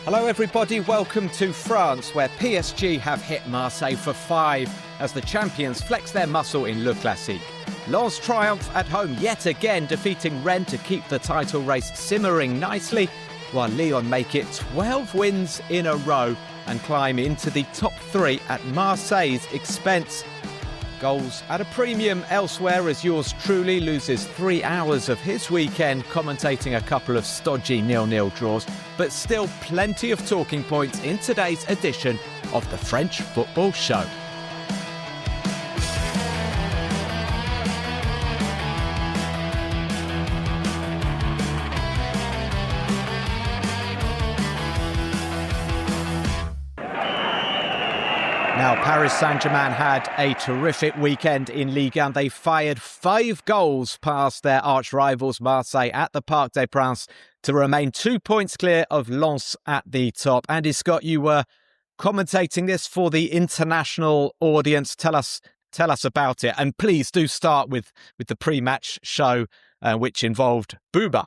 Hello everybody, welcome to France, where PSG have hit Marseille for 5 as the champions flex their muscle in Le Classique. Lens triumph at home yet again, defeating Rennes to keep the title race simmering nicely, while Lyon make it 12 wins in a row and climb into the top 3 at Marseille's expense. Goals at a premium elsewhere as yours truly loses 3 hours of his weekend commentating a couple of stodgy 0-0 draws, but still plenty of talking points in today's edition of the French Football Show. Now, Paris Saint-Germain had a terrific weekend in Ligue 1. They fired 5 goals past their arch-rivals Marseille at the Parc des Princes to remain 2 points clear of Lens at the top. Andy Scott, you were commentating this for the international audience. Tell us about it. And please do start with the pre-match show, which involved Booba.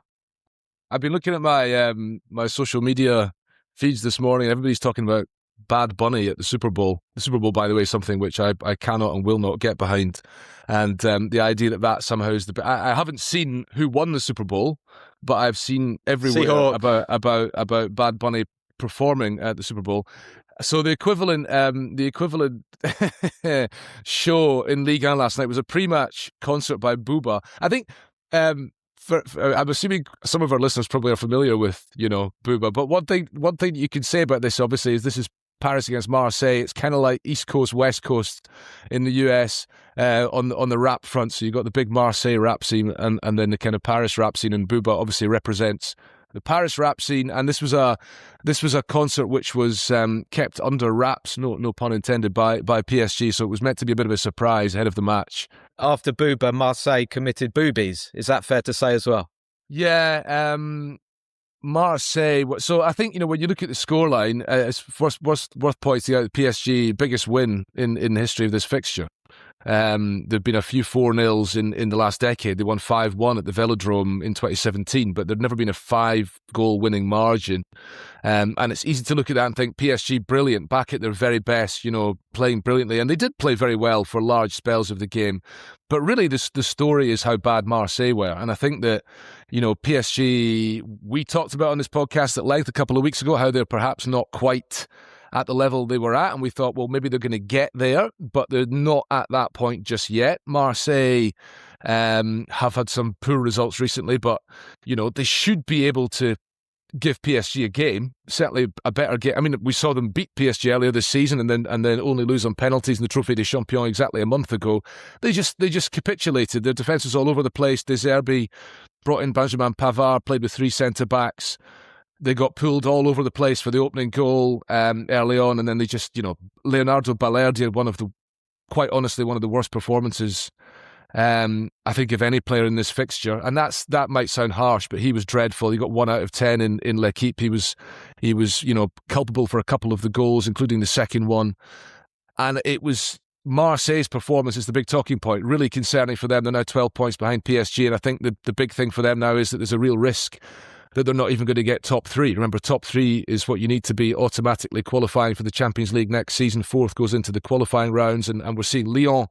I've been looking at my my social media feeds this morning. Everybody's talking about Bad Bunny at the Super Bowl. The Super Bowl, by the way, is something which I cannot and will not get behind. And the idea that somehow is I haven't seen who won the Super Bowl, but I've seen everywhere about Bad Bunny performing at the Super Bowl. So the equivalent show in Ligue 1 last night was a pre-match concert by Booba. I think I'm assuming some of our listeners probably are familiar with, Booba. But one thing you can say about this, obviously, is this is Paris against Marseille. It's kind of like East Coast, West Coast in the US on the rap front. So you've got the big Marseille rap scene and then the kind of Paris rap scene. And Booba obviously represents the Paris rap scene. And this was a concert which was kept under wraps, no pun intended, by PSG. So it was meant to be a bit of a surprise ahead of the match. After Booba, Marseille committed boobies. Is that fair to say as well? Yeah, Marseille. So I think, when you look at the scoreline, it's worth pointing out the PSG biggest win in the history of this fixture. There've been a few 4-0s in the last decade. They won 5-1 at the Velodrome in 2017, but there'd never been a 5-goal winning margin. And it's easy to look at that and think PSG brilliant, back at their very best, playing brilliantly. And they did play very well for large spells of the game. But really, the story is how bad Marseille were. And I think that, PSG, we talked about on this podcast at length a couple of weeks ago, how they're perhaps not quite at the level they were at, and we thought, well, maybe they're going to get there, but they're not at that point just yet. Marseille have had some poor results recently, but, they should be able to give PSG a game, certainly a better game. I mean, we saw them beat PSG earlier this season and then only lose on penalties in the Trophée des Champions exactly a month ago. They just capitulated. Their defence was all over the place. De Zerbi brought in Benjamin Pavard, played with 3 centre-backs. They got pulled all over the place for the opening goal early on, and then they just, Leonardo Balerdi had quite honestly, one of the worst performances, I think, of any player in this fixture. And that might sound harsh, but he was dreadful. He got 1 out of 10 in L'Equipe. He was culpable for a couple of the goals, including the second one. And it was Marseille's performance is the big talking point, really concerning for them. They're now 12 points behind PSG, and I think the big thing for them now is that there's a real risk that they're not even going to get top 3. Remember, top 3 is what you need to be automatically qualifying for the Champions League next season. 4th goes into the qualifying rounds, and we're seeing Lyon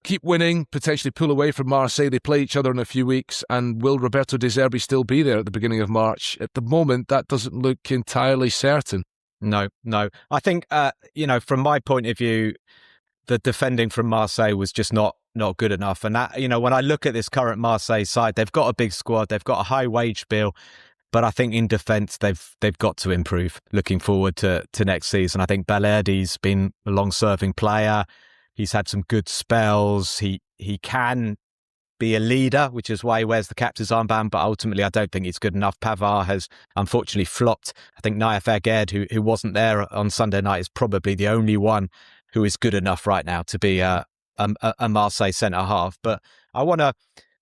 keep winning, potentially pull away from Marseille. They play each other in a few weeks, and will Roberto De Zerbi still be there at the beginning of March? At the moment, that doesn't look entirely certain. No. I think, from my point of view, the defending from Marseille was just not good enough. And that, when I look at this current Marseille side, they've got a big squad, they've got a high wage bill, but I think in defence they've got to improve looking forward to next season. I think Balerdi's been a long-serving player. He's had some good spells. He can be a leader, which is why he wears the captain's armband, but ultimately I don't think he's good enough. Pavard has unfortunately flopped. I think Naïf Aguerd, who wasn't there on Sunday night, is probably the only one who is good enough right now to be a Marseille centre-half. But I want to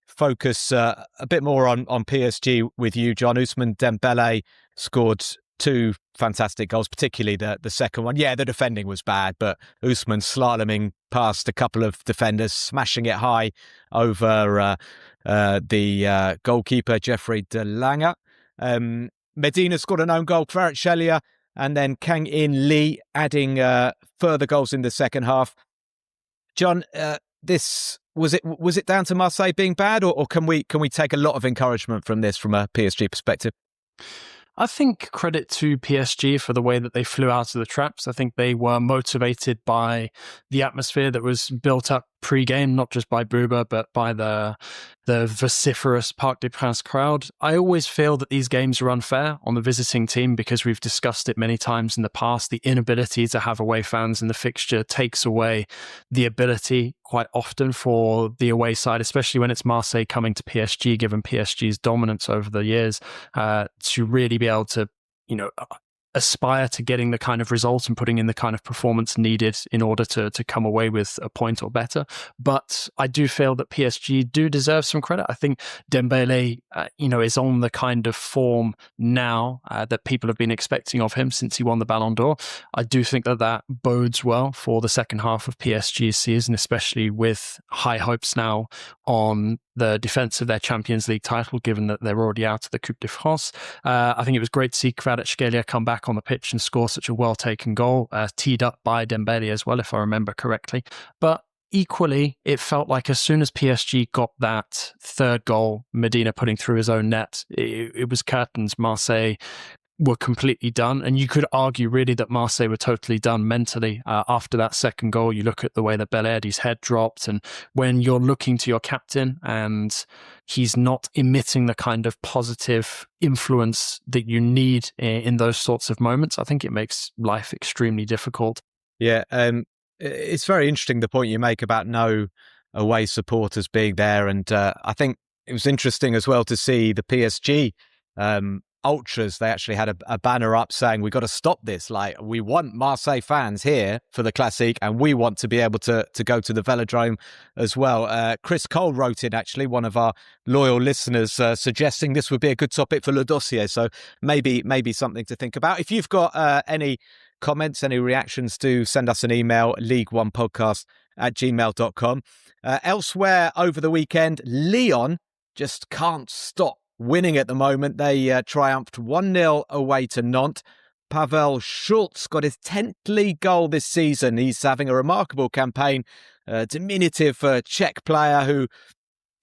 focus a bit more on PSG with you, John. Ousmane Dembélé scored 2 fantastic goals, particularly the second one. Yeah, the defending was bad, but Ousmane slaloming past a couple of defenders, smashing it high over the goalkeeper, Geoffrey de Lange. Medina scored an own goal, Kvaratskhelia, and then Kang In Lee adding further goals in the second half. John, this was it down to Marseille being bad, or can we take a lot of encouragement from this from a PSG perspective? I think credit to PSG for the way that they flew out of the traps. I think they were motivated by the atmosphere that was built up pre-game, not just by Buba, but by the vociferous Parc des Princes crowd. I always feel that these games are unfair on the visiting team because we've discussed it many times in the past. The inability to have away fans in the fixture takes away the ability quite often for the away side, especially when it's Marseille coming to PSG, given PSG's dominance over the years, to really be able to, aspire to getting the kind of result and putting in the kind of performance needed in order to come away with a point or better. But I do feel that PSG do deserve some credit. I think Dembele, is on the kind of form now that people have been expecting of him since he won the Ballon d'Or. I do think that bodes well for the second half of PSG's season, especially with high hopes now on the defense of their Champions League title, given that they're already out of the Coupe de France. I think it was great to see Kvaratskhelia come back on the pitch and score such a well-taken goal, teed up by Dembele as well, if I remember correctly. But equally, it felt like as soon as PSG got that third goal, Medina putting through his own net, it was curtains. Marseille were completely done. And you could argue really that Marseille were totally done mentally after that second goal. You look at the way that Belherdi's head dropped, and when you're looking to your captain and he's not emitting the kind of positive influence that you need in those sorts of moments, I think it makes life extremely difficult. Yeah, it's very interesting the point you make about no away supporters being there. And I think it was interesting as well to see the PSG ultras. They actually had a banner up saying, we got to stop this. Like, we want Marseille fans here for the Classique, and we want to be able to go to the Velodrome as well. Chris Cole wrote in, actually, one of our loyal listeners, suggesting this would be a good topic for Le Dossier. So maybe something to think about. If you've got any comments, any reactions, to send us an email, league1podcast@gmail.com. Elsewhere over the weekend, Lyon just can't stop winning at the moment. They triumphed 1-0 away to Nantes. Pavel Schultz got his 10th league goal this season. He's having a remarkable campaign. Diminutive Czech player who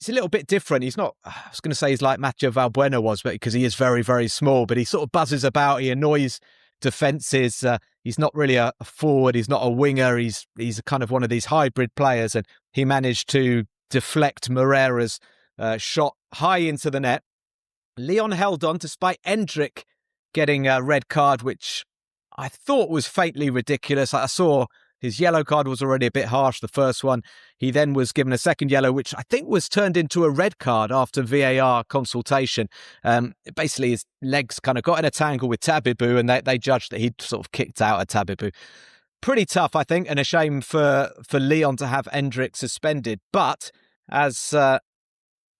is a little bit different. He's not, I was going to say he's like Mathieu Valbuena was, but because he is very, very small, but he sort of buzzes about. He annoys defences. He's not really a forward. He's not a winger. He's kind of one of these hybrid players, and he managed to deflect Moreira's shot high into the net. Lyon held on despite Endrick getting a red card, which I thought was faintly ridiculous. I saw his yellow card was already a bit harsh, the first one. He then was given a second yellow, which I think was turned into a red card after VAR consultation. Basically, his legs kind of got in a tangle with Tabibu, and they judged that he'd sort of kicked out at Tabibu. Pretty tough, I think, and a shame for Lyon to have Endrick suspended. But as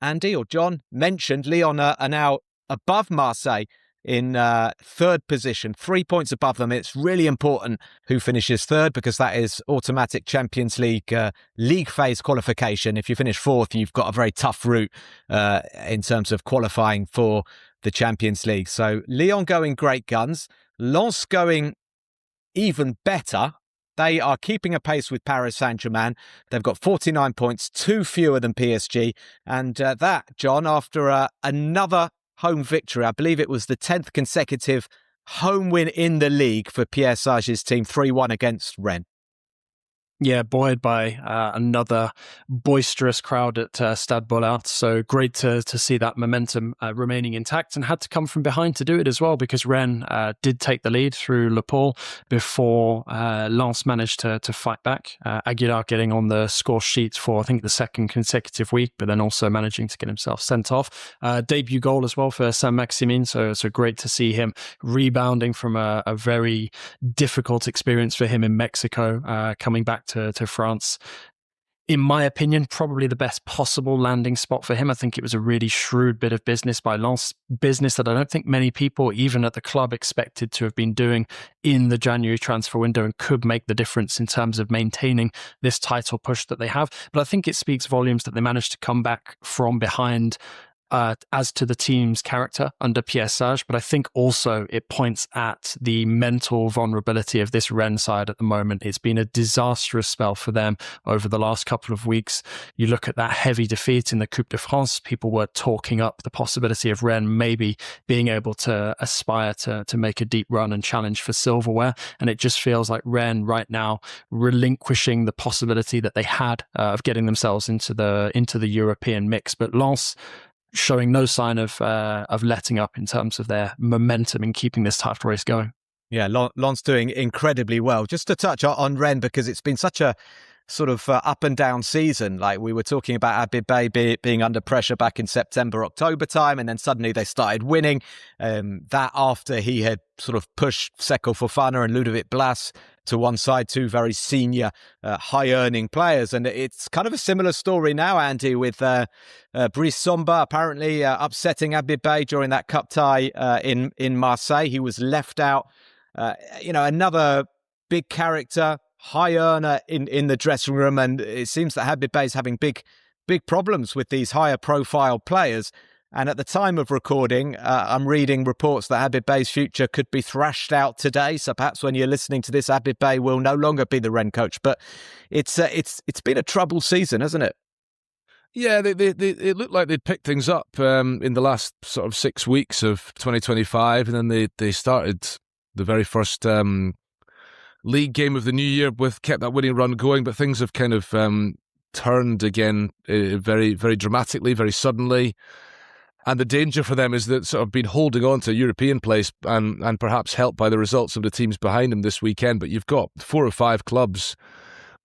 Andy or John mentioned, Lyon are now above Marseille in third position, 3 points above them. It's really important who finishes third, because that is automatic Champions League league phase qualification. If you finish fourth, you've got a very tough route in terms of qualifying for the Champions League. So Lyon going great guns. Lens going even better. They are keeping a pace with Paris Saint-Germain. They've got 49 points, 2 fewer than PSG. And that, John, after another home victory. I believe it was the 10th consecutive home win in the league for Pierre Sage's team, 3-1 against Rennes. Yeah, buoyed by another boisterous crowd at Stade Bollaert. So great to see that momentum remaining intact, and had to come from behind to do it as well, because Rennes did take the lead through Le Paul before Lens managed to fight back. Aguilar getting on the score sheet for, I think, the second consecutive week, but then also managing to get himself sent off. Debut goal as well for Saint-Maximin. So great to see him rebounding from a very difficult experience for him in Mexico, coming back to France. In my opinion, probably the best possible landing spot for him. I think it was a really shrewd bit of business by Lens, business that I don't think many people, even at the club, expected to have been doing in the January transfer window, and could make the difference in terms of maintaining this title push that they have. But I think it speaks volumes that they managed to come back from behind as to the team's character under Pierre Sage, but I think also it points at the mental vulnerability of this Rennes side at the moment. It's been a disastrous spell for them over the last couple of weeks. You look at that heavy defeat in the Coupe de France, people were talking up the possibility of Rennes maybe being able to aspire to make a deep run and challenge for silverware, and it just feels like Rennes right now relinquishing the possibility that they had of getting themselves into the European mix. But Lens showing no sign of letting up in terms of their momentum in keeping this title race going. Yeah, Lens doing incredibly well. Just to touch on Rennes, because it's been such a sort of up and down season. Like we were talking about Abibé being under pressure back in September, October time, and then suddenly they started winning. That after he had sort of pushed Seko Fofana and Ludovic Blas to one side, two very senior, high-earning players. And it's kind of a similar story now, Andy, with Brice Samba apparently upsetting Abibé during that cup tie in Marseille. He was left out. Another big character, high earner in the dressing room, and it seems that Abibé is having big problems with these higher profile players. And at the time of recording, I'm reading reports that Abibé's future could be thrashed out today. So perhaps when you're listening to this, Abibé will no longer be the Rennes coach. But it's been a troubled season, hasn't it? Yeah, it looked like they'd picked things up in the last sort of 6 weeks of 2025, and then they started the very first league game of the new year kept that winning run going, but things have kind of turned again very, very dramatically, very suddenly. And the danger for them is that sort of been holding on to a European place and perhaps helped by the results of the teams behind them this weekend. But you've got 4 or 5 clubs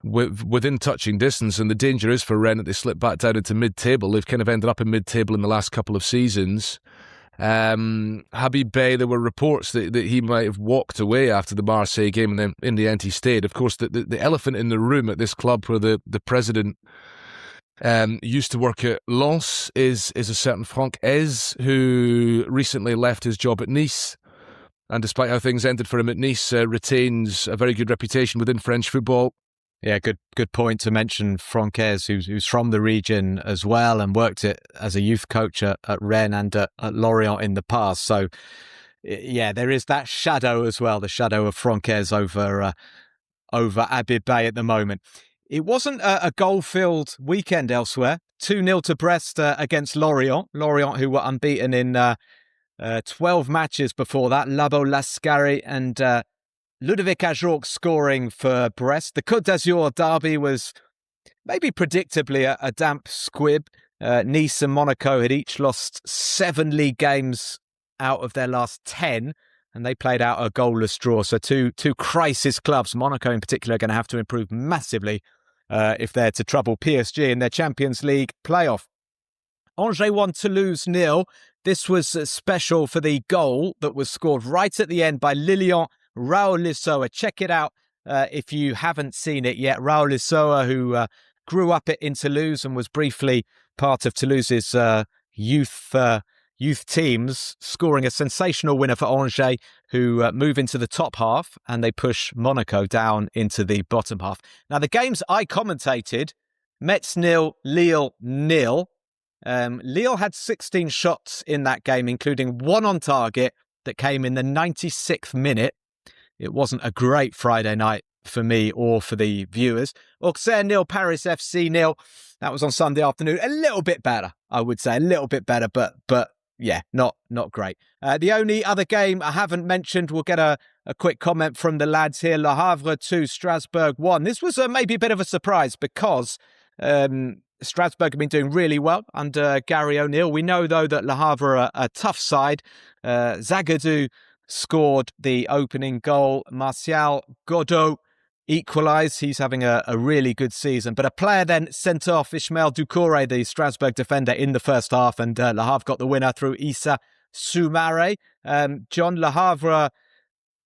within touching distance, and the danger is for Rennes that they slip back down into mid-table. They've kind of ended up in mid-table in the last couple of seasons. Abibé, there were reports that he might have walked away after the Marseille game, and then in the end he stayed. Of course, the elephant in the room at this club where the president used to work at Lens is a certain Franck Hez, who recently left his job at Nice, and despite how things ended for him at Nice, retains a very good reputation within French football. Yeah, good point to mention Franck Hez, who's from the region as well and worked as a youth coach at Rennes and at Lorient in the past. So, yeah, there is that shadow as well, the shadow of Franck Hez over Abibé at the moment. It wasn't a goal-filled weekend elsewhere. 2-0 to Brest against Lorient. Lorient, who were unbeaten in 12 matches before that. Labo Lascari and Ludovic Ajorc scoring for Brest. The Côte d'Azur derby was maybe predictably a damp squib. Nice and Monaco had each lost 7 league games out of their last 10, and they played out a goalless draw. So two crisis clubs, Monaco in particular, are going to have to improve massively if they're to trouble PSG in their Champions League playoff. Angers won, Toulouse 0. This was special for the goal that was scored right at the end by Lilian Raoul Lissoa. Check it out if you haven't seen it yet. Raoul Lissoa, who grew up in Toulouse and was briefly part of Toulouse's youth teams, scoring a sensational winner for Angers, who move into the top half and they push Monaco down into the bottom half. Now, the games I commentated, Metz 0, Lille 0. Lille had 16 shots in that game, including 1 on target that came in the 96th minute. It wasn't a great Friday night for me or for the viewers. Auxerre 0, Paris FC 0. That was on Sunday afternoon. A little bit better, I would say. A little bit better, but yeah, not great. The only other game I haven't mentioned, we'll get a quick comment from the lads here. Le Havre 2, Strasbourg 1. This was maybe a bit of a surprise because Strasbourg have been doing really well under Gary O'Neill. We know, though, that Le Havre are a tough side. Zagadou scored the opening goal. Martial Godot equalised. He's having a really good season. But a player then sent off, Ismaël Doucouré, the Strasbourg defender, in the first half, and Le Havre got the winner through Issa Soumaré. John, Le Havre,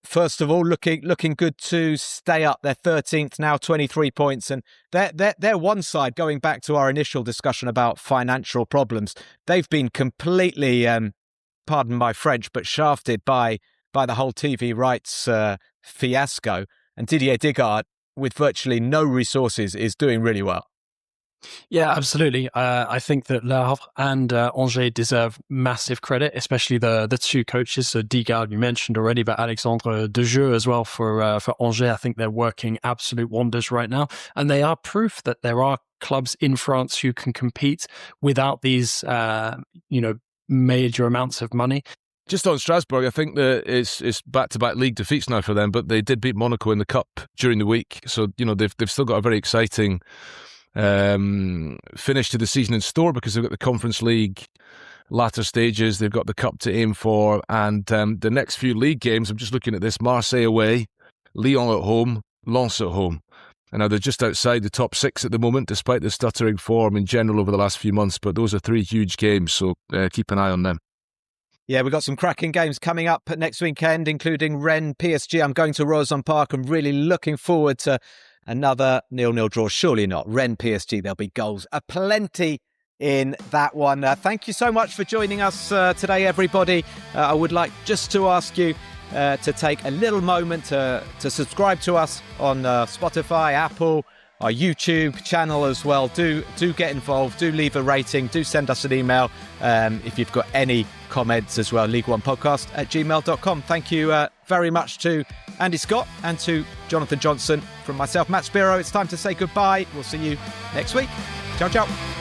first of all, looking good to stay up. They're 13th now, 23 points, and they're one side, going back to our initial discussion about financial problems. They've been completely, pardon my French, but shafted by the whole TV rights fiasco. And Didier Digard, with virtually no resources, is doing really well. Yeah, absolutely. I think that Le Havre and Angers deserve massive credit, especially the two coaches. So Digard, you mentioned already, but Alexandre Dejeu as well for Angers. I think they're working absolute wonders right now, and they are proof that there are clubs in France who can compete without these, major amounts of money. Just on Strasbourg, I think that it's back-to-back league defeats now for them, but they did beat Monaco in the cup during the week, so they've still got a very exciting finish to the season in store, because they've got the Conference League latter stages, they've got the cup to aim for, and the next few league games, I'm just looking at this: Marseille away, Lyon at home, Lens at home. And now they're just outside the top 6 at the moment, despite the stuttering form in general over the last few months, but those are 3 huge games, so keep an eye on them. Yeah, we've got some cracking games coming up next weekend, including Rennes PSG. I'm going to Roazhon Park. I'm really looking forward to another 0-0 draw. Surely not. Rennes PSG, there'll be goals aplenty in that one. Thank you so much for joining us today, everybody. I would like just to ask you to take a little moment to subscribe to us on Spotify, Apple, our YouTube channel as well. Do get involved. Do leave a rating. Do send us an email if you've got any comments as well. Ligue1podcast@gmail.com. Thank you very much to Andy Scott and to Jonathan Johnson. From myself, Matt Spiro, it's time to say goodbye. We'll see you next week. Ciao, ciao.